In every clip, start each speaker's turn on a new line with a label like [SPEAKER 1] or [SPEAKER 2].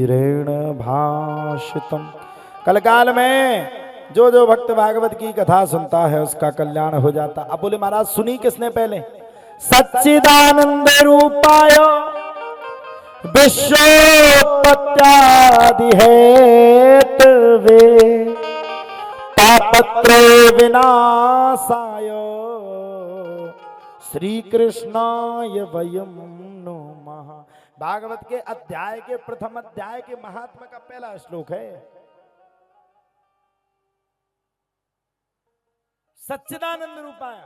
[SPEAKER 1] धीरेण भाषितम्। कल काल में जो जो भक्त भागवत की कथा सुनता है उसका कल्याण हो जाता। अब बोले महाराज सुनी किसने पहले? सच्चिदानंद रूपाय विश्वोत्पत्त्यादि हेतवे तापत्रय विनाशाय श्री कृष्णाय वयं नमः। भागवत के अध्याय के प्रथम अध्याय के महात्मा का पहला श्लोक है। सच्चिदानंद रूपाय,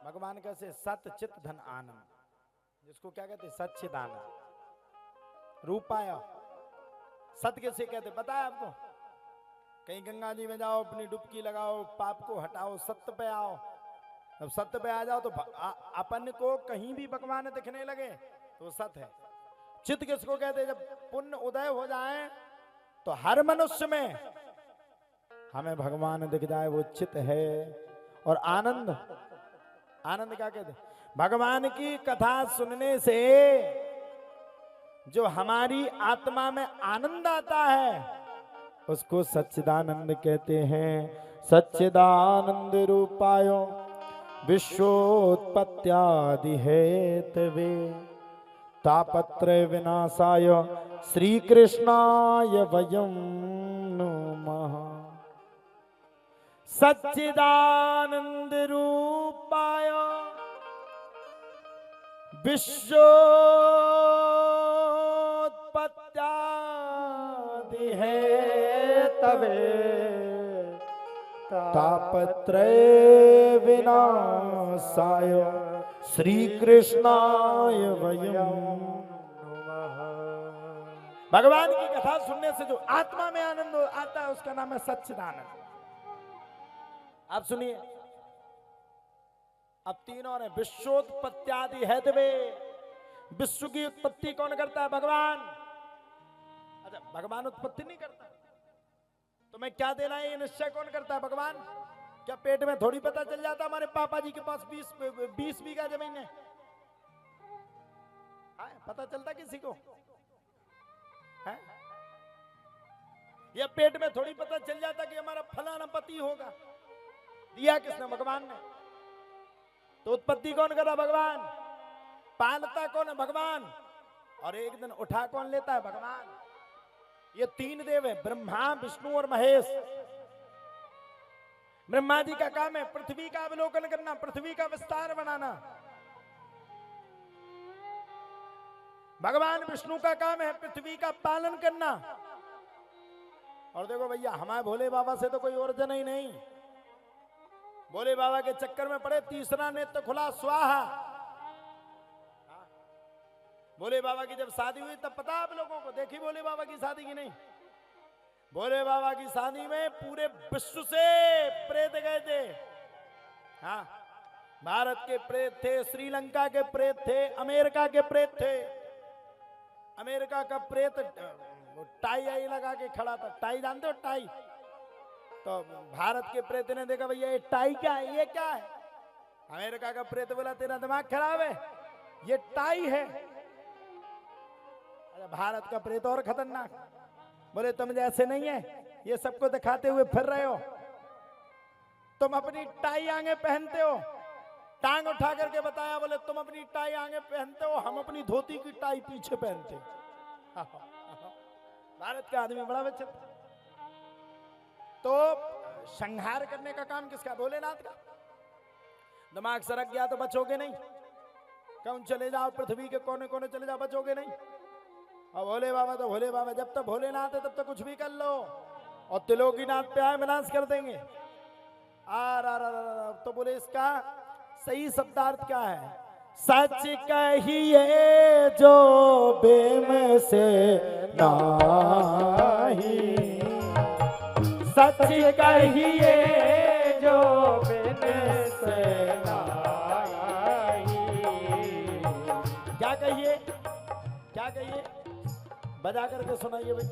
[SPEAKER 1] भगवान कैसे? सत चित धन आनंद, जिसको क्या कहते? सच्चिदानंद रूपाय। सत किसे कहते पता है आपको? कहीं गंगा जी में जाओ, अपनी डुबकी लगाओ, पाप को हटाओ, सत्य पे आओ। अब सत्य पे आ जाओ तो अपन को कहीं भी भगवान दिखने लगे तो सत्य है। चित किसको कहते? जब पुण्य उदय हो जाए तो हर मनुष्य में हमें भगवान दिख जाए, वो चित है। और आनंद, आनंद क्या कहते? भगवान की कथा सुनने से जो हमारी आत्मा में आनंद आता है उसको सच्चिदानंद कहते हैं। सच्चिदानंद रूपाय विश्वोत्पत्त्यादि हेतवे तापत्रय विनाशाय श्री कृष्णाय वयं नमः। सच्चिदानंद रूपाय विश्वोत्पत्त्यादि हेतवे तापत्रय विनाशाय श्री कृष्णाय वयं नमः। भगवान की कथा सुनने से जो आत्मा में आनंद आता है उसका नाम है सच्चिदानंद। आप सुनिए, अब तीनों ने विश्वोत्पत्त्यादि हेतवे। विश्व की उत्पत्ति कौन करता है? भगवान। अच्छा, भगवान उत्पत्ति नहीं करता? तुम्हें क्या देना है ये निश्चय कौन करता है? भगवान। क्या पेट में थोड़ी पता चल जाता हमारे पापा जी के पास 20 बीघा जमीन है? पता चलता किसी को है? या पेट में थोड़ी पता चल जाता कि हमारा फलाना पति होगा? दिया किसने? भगवान ने। तो उत्पत्ति कौन कर रहा? भगवान। पालता कौन है? भगवान। और एक दिन उठा कौन लेता है? भगवान। ये तीन देव है, ब्रह्मा विष्णु और महेश। ब्रह्मा जी का काम है पृथ्वी का अवलोकन करना, पृथ्वी का विस्तार बनाना। भगवान विष्णु का काम है पृथ्वी का पालन करना। और देखो भैया, हमारे भोले बाबा से तो कोई ओरिजिन ही नहीं। भोले बाबा के चक्कर में पड़े, तीसरा नेत्र खुला स्वाहा। भोले बाबा की जब शादी हुई तब पता आप लोगों को? देखी भोले बाबा की शादी की नहीं? भोले बाबा की शादी में पूरे विश्व से प्रेत गए थे। हाँ, भारत के प्रेत थे, श्रीलंका के प्रेत थे, अमेरिका के प्रेत थे। अमेरिका का प्रेत टाई आई लगा के खड़ा था। टाई जानते हो? टाई। तो भारत के प्रेत ने देखा, भैया ये टाई क्या है? ये क्या है? अमेरिका का प्रेत बोला तेरा दिमाग खराब है, ये टाई है। अरे भारत का प्रेत और खतरनाक, बोले तुम जैसे नहीं है, ये सबको दिखाते हुए फिर रहे हो। तुम अपनी टाई आगे पहनते हो। टांग उठा करके बताया, बोले तुम अपनी टाई आगे पहनते हो, हम अपनी धोती की टाई पीछे पहनते। भारत का आदमी बड़ा बच्चा। तो संहार करने का काम किसका? भोलेनाथ का। दिमाग सरक गया तो बचोगे नहीं। कौन चले जाओ, पृथ्वी के कोने कोने चले जाओ, बचोगे नहीं। और भोले बाबा तो भोले बाबा, जब तक भोलेनाथ है तब तक कुछ भी कर लो। और त्रिलोकीनाथ पे आए विनाश कर देंगे। तो बोले इसका सही शब्दार्थ क्या है? सच कहिए जो बेम से नाही, सच कहिए जो बिन से नाही। क्या कहिए? क्या कहिए? बजा करके सुनाइए भाई।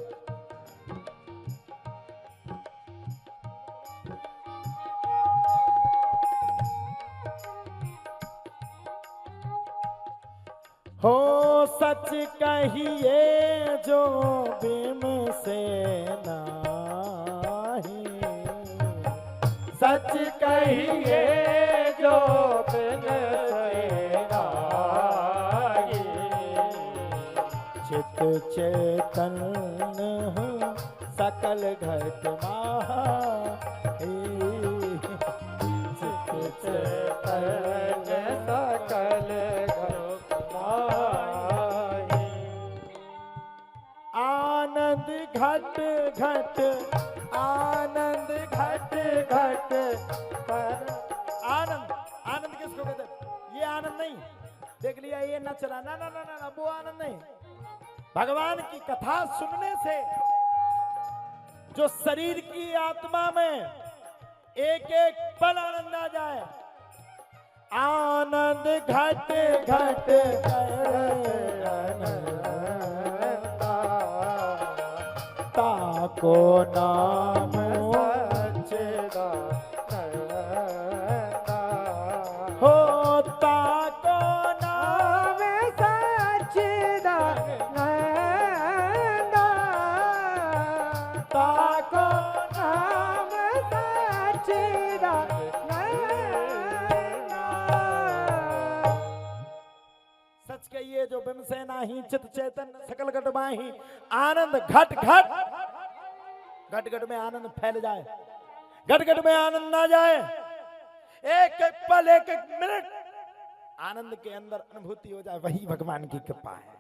[SPEAKER 1] हो सच कहिए जो बिम से नाही,
[SPEAKER 2] सच कहिए जो बिन से नाही,
[SPEAKER 1] चित चेतन हूँ सकल घट माही, चित
[SPEAKER 2] चेतन सकल घट माही।
[SPEAKER 1] आनंद घट घट, आनंद घट घट पर। आनंद, आनंद किसको कहते हैं? ये आनंद नहीं, देख लिया ये न चला, ना ना ना ना, वो आनंद नहीं। भगवान की कथा सुनने से जो शरीर की आत्मा में एक एक पल आनंद आ जाए। आनंद घट घट ताको नाम हो, ताको नाम ताको सच कहिए जो बिम से नाही, चित चेतन सकल घट माही। आनंद घट घट, घट घट में आनंद फैल जाए, घट घट में आनंद ना जाए। एक एक पल, एक एक मिनट आनंद के अंदर अनुभूति हो जाए, वही भगवान की कृपा है।